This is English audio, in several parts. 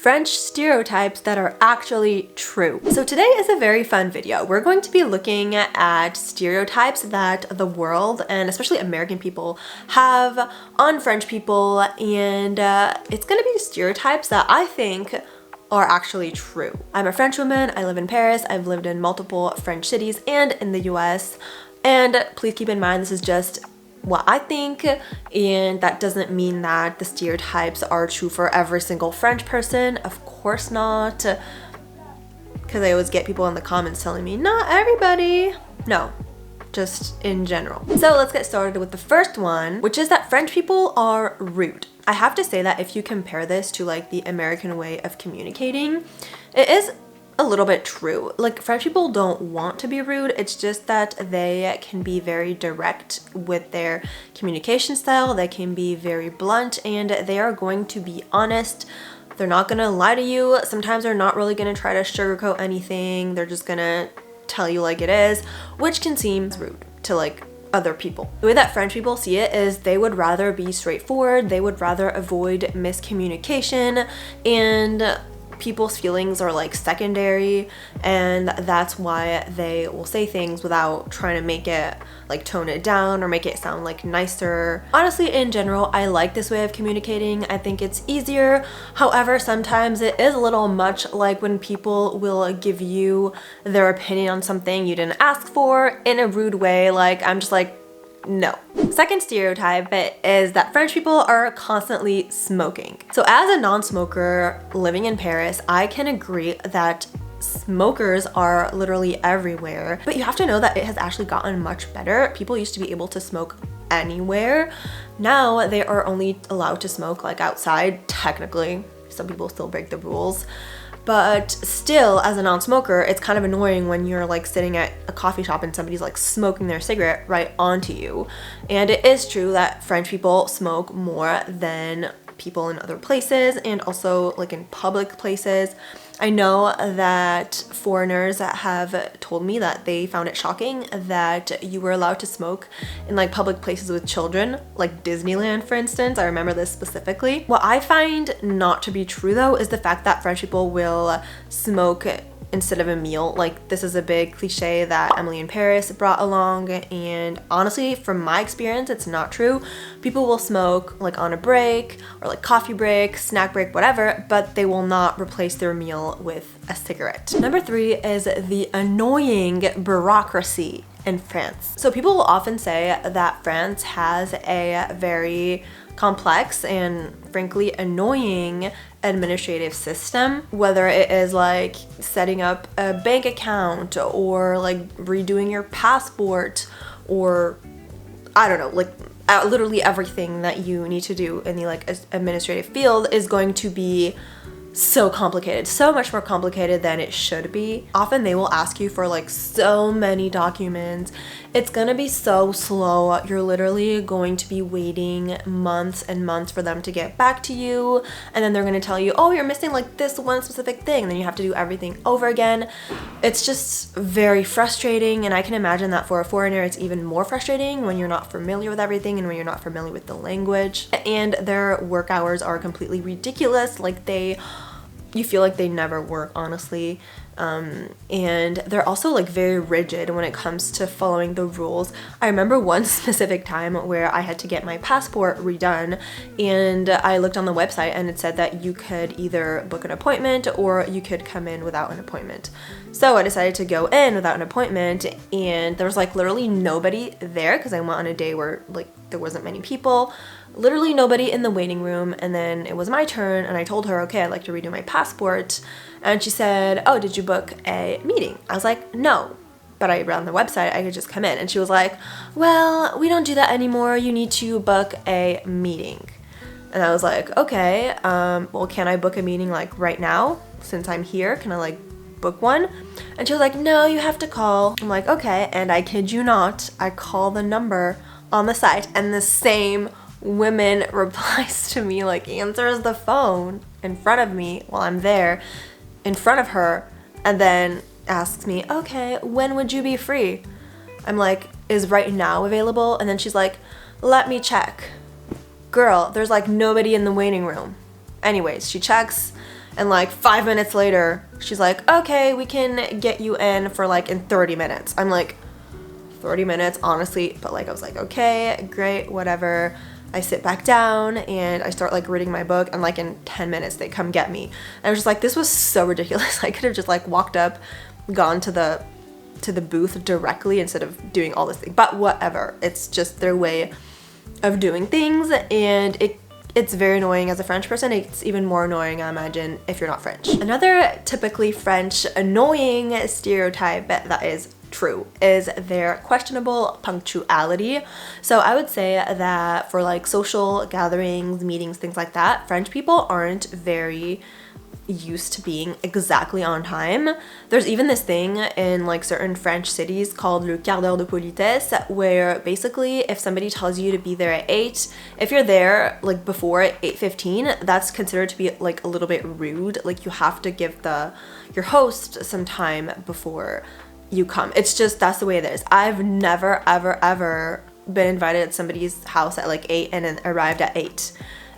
French stereotypes that are actually true. So today is a very fun video. We're going to be looking at stereotypes that the world and especially American people have on French people, and it's gonna be stereotypes that I think are actually true. I'm a French woman, I live in Paris, I've lived in multiple French cities and in the US, and please keep in mind this is just what I think, and that doesn't mean that the stereotypes are true for every single French person. Of course not, because I always get people in the comments telling me not everybody. No, just in general. So let's get started with the first one, which is that French people are rude. I have to say that if you compare this to like the American way of communicating, it is a little bit true. Like, French people don't want to be rude, it's just that they can be very direct with their communication style, they can be very blunt, and they are going to be honest. They're not gonna lie to you. Sometimes they're not really gonna try to sugarcoat anything, they're just gonna tell you like it is, which can seem rude to like other people. The way that French people see it is they would rather be straightforward, they would rather avoid miscommunication, and people's feelings are like secondary, and that's why they will say things without trying to make it like tone it down or make it sound like nicer. Honestly, in general, I like this way of communicating. I think it's easier. However, sometimes it is a little much, like when people will give you their opinion on something you didn't ask for in a rude way. Like, I'm just like, no. Second stereotype is that French people are constantly smoking. So as a non-smoker living in Paris, I can agree that smokers are literally everywhere, but you have to know that it has actually gotten much better. People used to be able to smoke anywhere. Now they are only allowed to smoke like outside, technically. Some people still break the rules. But still, as a non-smoker, it's kind of annoying when you're like sitting at a coffee shop and somebody's like smoking their cigarette right onto you. And it is true that French people smoke more than people in other places, and also like in public places. I know that foreigners have told me that they found it shocking that you were allowed to smoke in like public places with children, like Disneyland, for instance. I remember this specifically. What I find not to be true though is the fact that French people will smoke instead of a meal. Like, this is a big cliche that Emily in Paris brought along, and honestly, from my experience, it's not true. People will smoke like on a break or like coffee break, snack break, whatever, but they will not replace their meal with a cigarette. Number 3 is the annoying bureaucracy in France. So people will often say that France has a very complex and frankly annoying administrative system, whether it is like setting up a bank account or like redoing your passport, or I don't know, like literally everything that you need to do in the like administrative field is going to be so complicated, so much more complicated than it should be. Often they will ask you for like so many documents. It's gonna be so slow. You're literally going to be waiting months and months for them to get back to you, and then they're gonna tell you, oh, you're missing like this one specific thing, and then you have to do everything over again. It's just very frustrating, and I can imagine that for a foreigner it's even more frustrating when you're not familiar with everything and when you're not familiar with the language. And their work hours are completely ridiculous. Like, you feel like they never work, honestly. And they're also like very rigid when it comes to following the rules. I remember one specific time where I had to get my passport redone, and I looked on the website and it said that you could either book an appointment or you could come in without an appointment. So I decided to go in without an appointment, and there was like literally nobody there because I went on a day where like there wasn't many people. Literally nobody in the waiting room, and then it was my turn, and I told her, okay, I'd like to redo my passport, and she said, oh, did you book a meeting? I was like, no, but I read on the website I could just come in, and she was like, well, we don't do that anymore, you need to book a meeting. And I was like, okay, well, can I book a meeting like right now since I'm here? Can I like book one? And she was like, no, you have to call. I'm like, okay, and I kid you not, I call the number on the site, and the same woman replies to me, like answers the phone in front of me while I'm there in front of her, and then asks me, okay, when would you be free? I'm like, is right now available? And then she's like, let me check. Girl, there's like nobody in the waiting room. Anyways, she checks, And like 5 minutes later, she's like, okay, we can get you in for like in 30 minutes. I'm like, 30 minutes, honestly. But like, I was like, okay, great, whatever. I sit back down and I start like reading my book, and like in 10 minutes they come get me. And I was just like, this was so ridiculous. I could have just like walked up, gone to the booth directly instead of doing all this thing. But whatever, it's just their way of doing things, and it's very annoying as a French person. It's even more annoying, I imagine, if you're not French. Another typically French annoying stereotype that is true is their questionable punctuality. So I would say that for like social gatherings, meetings, things like that, French people aren't very used to being exactly on time. There's even this thing in like certain French cities called le quart d'heure de politesse, where basically if somebody tells you to be there at 8, if you're there like before 8:15, that's considered to be like a little bit rude. Like you have to give your host some time before you come. It's just, that's the way it is. I've never ever been invited at somebody's house at like 8 and then arrived at 8.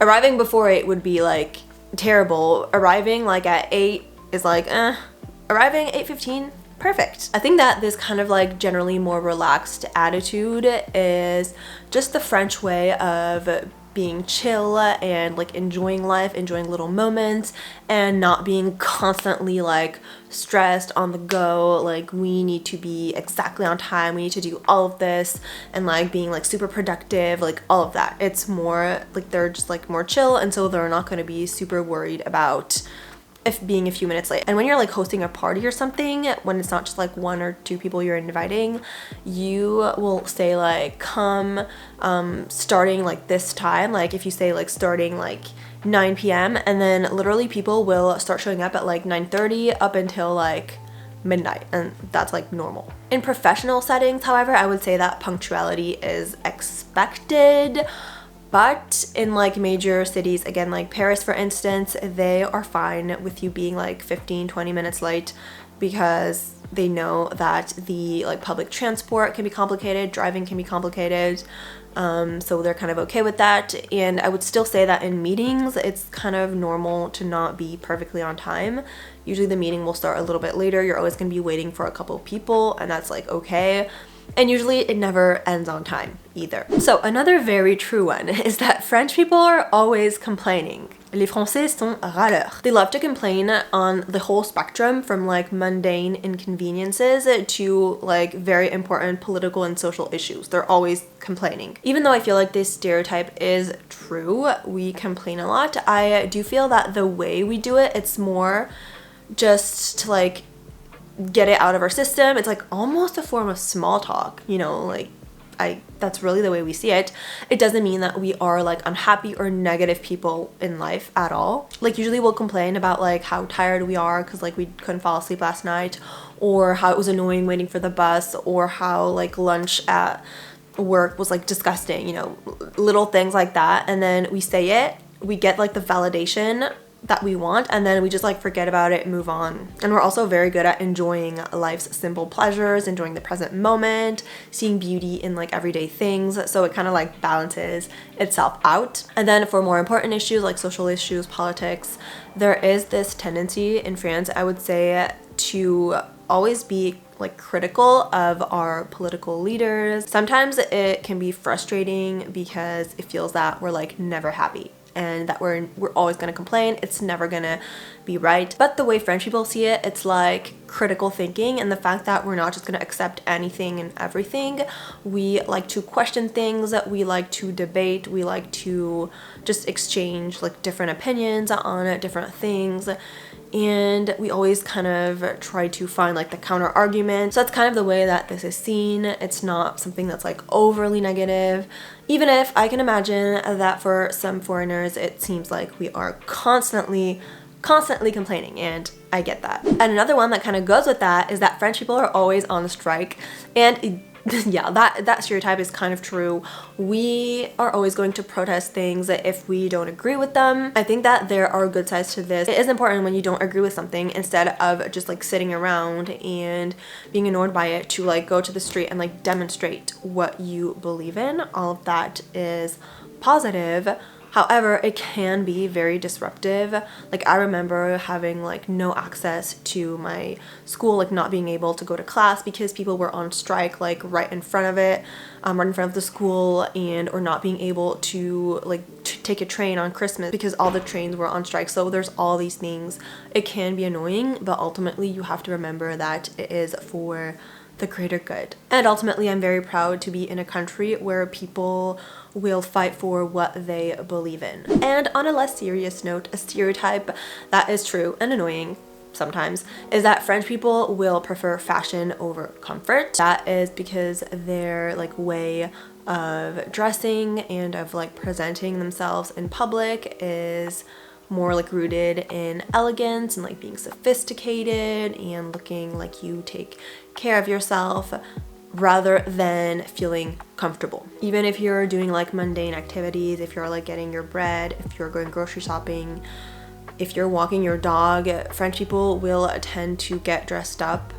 Arriving before 8 would be like terrible. Arriving like at 8 is like, arriving at 8:15, perfect. I think that this kind of like generally more relaxed attitude is just the French way of being chill and like enjoying life, enjoying little moments, and not being constantly like stressed on the go. Like we need to be exactly on time, we need to do all of this, and like being like super productive, like all of that. It's more like they're just like more chill, and so they're not going to be super worried about if being a few minutes late. And when you're like hosting a party or something, when it's not just like 1 or 2 people you're inviting, you will say like, come starting like this time. Like if you say like starting like 9 p.m. and then literally people will start showing up at like 9:30 up until like midnight, and that's like normal. In professional settings, however, I would say that punctuality is expected. But in like major cities, again, like Paris, for instance, they are fine with you being like 15-20 minutes late, because they know that the like public transport can be complicated, driving can be complicated. So they're kind of okay with that. And I would still say that in meetings, it's kind of normal to not be perfectly on time. Usually the meeting will start a little bit later. You're always going to be waiting for a couple of people, and that's like okay. And usually it never ends on time either. So another very true one is that French people are always complaining. Les Français sont râleurs. They love to complain on the whole spectrum, from like mundane inconveniences to like very important political and social issues. They're always complaining. Even though I feel like this stereotype is true, we complain a lot, I do feel that the way we do it, it's more just to like get it out of our system. It's like almost a form of small talk, you know, like that's really the way we see it. It doesn't mean that we are like unhappy or negative people in life at all. Like usually we'll complain about like how tired we are because like we couldn't fall asleep last night, or how it was annoying waiting for the bus, or how like lunch at work was like disgusting, you know, little things like that. And then we say it, we get like the validation that we want, and then we just like forget about it and move on. And we're also very good at enjoying life's simple pleasures, enjoying the present moment, seeing beauty in like everyday things, so it kind of like balances itself out. And then for more important issues like social issues, politics, there is this tendency in France, I would say, to always be like critical of our political leaders. Sometimes it can be frustrating because it feels that we're like never happy, and that we're always going to complain. It's never going to be right. But the way French people see it, it's like critical thinking, and the fact that we're not just going to accept anything and everything. We like to question things, we like to debate, we like to just exchange like different opinions on different things. And we always kind of try to find like the counter argument. So that's kind of the way that this is seen. It's not something that's like overly negative, even if I can imagine that for some foreigners it seems like we are constantly complaining, and I get that. And another one that kind of goes with that is that French people are always on strike, and yeah, that stereotype is kind of true. We are always going to protest things if we don't agree with them. I think that there are good sides to this. It is important when you don't agree with something, instead of just like sitting around and being annoyed by it, to like go to the street and like demonstrate what you believe in. All of that is positive. However, it can be very disruptive. Like I remember having like no access to my school, like not being able to go to class because people were on strike like right in front of it, right in front of the school, and or not being able to like take a train on Christmas because all the trains were on strike. So there's all these things. It can be annoying, but ultimately you have to remember that it is for the greater good. And ultimately, I'm very proud to be in a country where people will fight for what they believe in. And on a less serious note, a stereotype that is true and annoying sometimes is that French people will prefer fashion over comfort. That is because their like way of dressing and of like presenting themselves in public is more like rooted in elegance and like being sophisticated and looking like you take care of yourself rather than feeling comfortable. Even if you're doing like mundane activities, if you're like getting your bread, if you're going grocery shopping, if you're walking your dog, French people will tend to get dressed up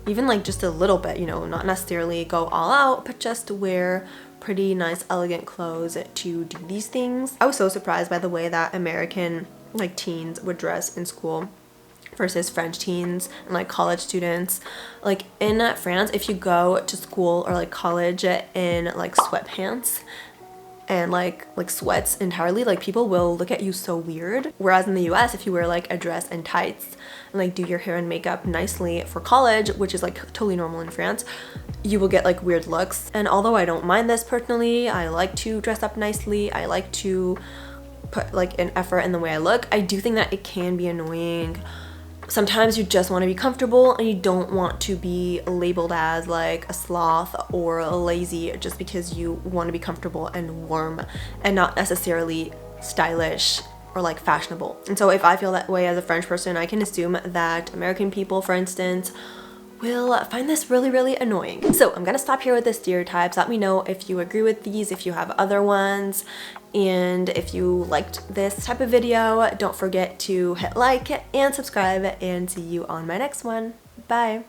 even like just a little bit, you know, not necessarily go all out, but just wear pretty nice elegant clothes to do these things. I was so surprised by the way that American like teens would dress in school versus French teens and like college students. Like in France, if you go to school or like college in like sweatpants and like sweats entirely, like people will look at you so weird. Whereas in the US, if you wear like a dress and tights and like do your hair and makeup nicely for college, which is like totally normal in France, you will get like weird looks. And although I don't mind this personally, I like to dress up nicely, I like to put like an effort in the way I look, I do think that it can be annoying. Sometimes you just want to be comfortable and you don't want to be labeled as like a sloth or a lazy just because you want to be comfortable and warm and not necessarily stylish or like fashionable. And so if I feel that way as a French person, I can assume that American people, for instance, will find this really, really annoying. So I'm gonna stop here with the stereotypes. Let me know if you agree with these, if you have other ones, and if you liked this type of video. Don't forget to hit like and subscribe, and see you on my next one. Bye.